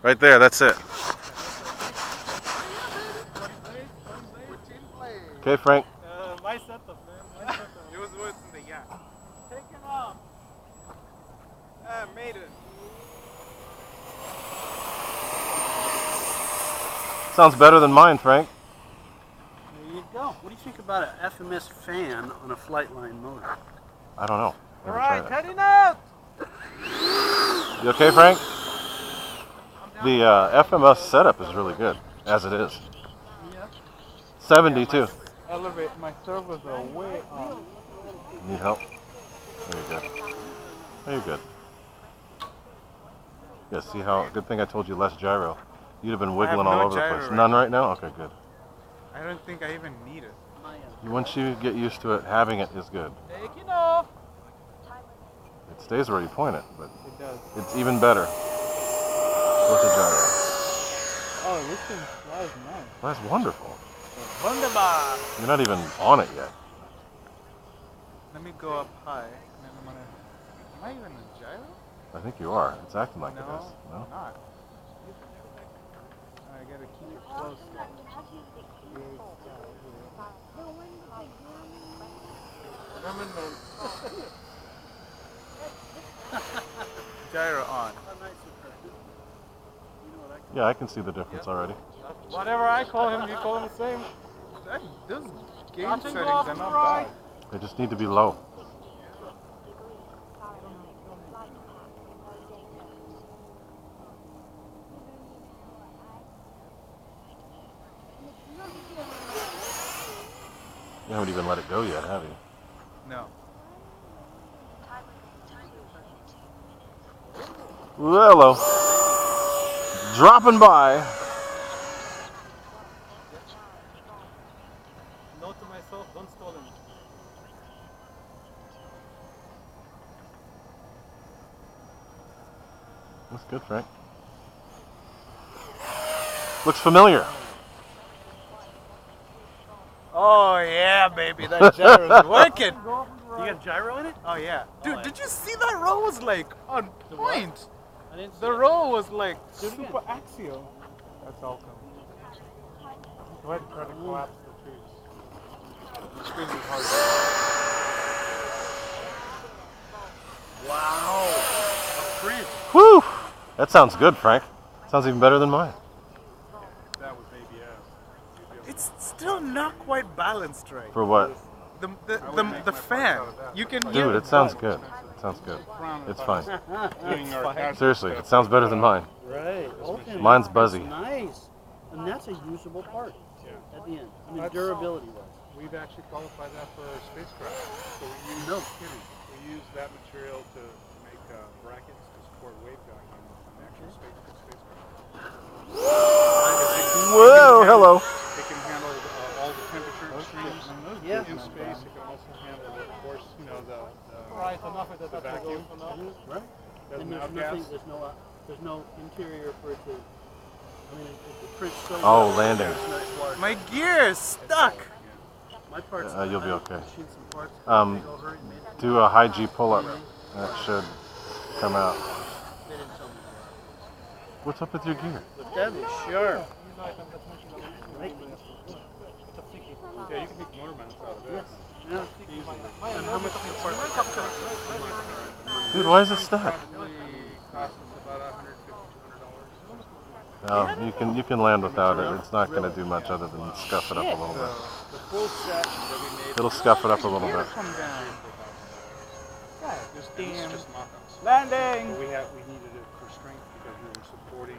Right there, that's it. Okay, Frank. My setup, man. My setup. It was worse than the yacht. Take him off. Maiden. Sounds better than mine, Frank. There you go. What do you think about an FMS fan on a Flightline motor? I don't know. All right, heading out. You okay, Frank? The FMS setup is really good, as it is. Yeah. 70 too. Elevate. My servers are way off. Need help? There you go. There you good. Yeah, see how, good thing I told you less gyro. You'd have been wiggling all over the place. None right now? Okay, good. I don't think I even need it. Once you get used to it, having it is good. Take it off. It stays where you point it, but It does. it's even better with the gyro. Oh, this thing flies nice. That's wonderful. Wunderbar. You're not even on it yet. Let me go up high, and then I'm gonna. Am I even a gyro? I think you are. It's acting like it is. No? I'm not. I gotta keep it close. Gyro on. Yeah, I can see the difference already. Whatever I call him, you call him the same. Those game settings are not bad. They just need to be low. You haven't even let it go yet, have you? No. Hello. Dropping by. Note to myself, don't stall him. That's good, Frank. Looks familiar. Oh yeah, baby, that gyro's working. You got gyro in it? Oh yeah, dude, Oh, did you see that roll was like on point? I didn't see The it. roll was like Do it again. super axial. That's all coming. Go ahead and try to collapse the trees. The trees is hard. Wow. A print. Whew. That sounds good, Frank. Sounds even better than mine. That was ABS. It's still not quite balanced right. For what? The fan. You can hear Dude, it sounds good. It sounds good. It's fine. Seriously, it sounds better than mine. Right. Okay. Mine's buzzy. Nice. And that's a usable part at the end. I mean, durability wise. We've actually qualified that for our spacecraft. So we use, No kidding. we use that material to make brackets to support waveguide on the actual spacecraft. Whoa, hello. It can handle all the temperature extremes Yeah. in space. It can also handle, of course, you know, the Right, enough of the vacuum. Right. Doesn't And outgas. there's no interior for it to. I mean, it prints so Oh, well. landing. It's nice water. My gear is stuck. My parts. You'll be okay. Machine some parts. Um, They go hurry, man. Do a high G pull-up. That should come out. They didn't tell me What's up with your gear? that. But that is sharp. Right. Yeah, you can take motor mounts out of Yes. it. Yeah. And how much do Dude, why is it stuck? Probably costs us about $150 to $200. No, you can land without it. It's not going to do much other than scuff it up a little bit. The full set that we made. It'll scuff it up a little bit. Come down. This is just mock-ups. Landing. But we needed it for strength because we were supporting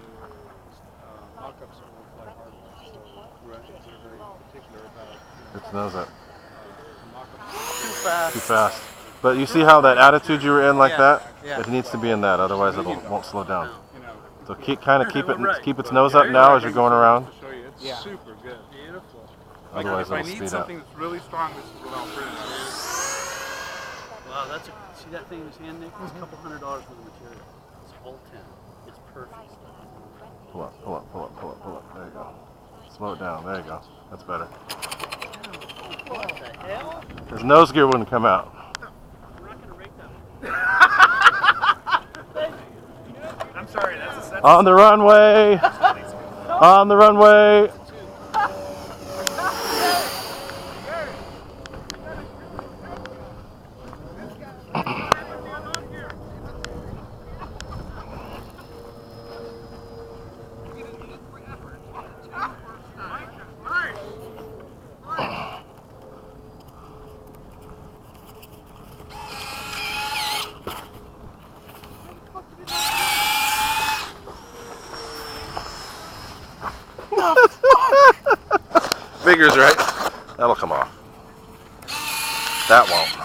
mock-ups that won't fly hardware. So they're very particular about It knows it. mock-ups. Too fast. Too fast. But you see how that attitude you were in like Yeah, that? yeah. It needs to be in that, otherwise it won't slow down. You know, So keep it Right. keep its nose up now as you're going around. to show you, it's Yeah. super good. Beautiful. Like Otherwise if I it'll need speed up. something that's really strong, this is what I'll print out. Wow, that's see that thing in his hand, Nick? It's a couple $100 worth of material. It's all 10. It's perfect stuff. Pull up, pull up, pull up, pull up, pull up. There you go. Slow it down. There you go. That's better. What the hell? His nose gear wouldn't come out. I'm not gonna rake that. I'm sorry, that's a set On the runway. On the runway. Figures, right? That'll come off. That won't.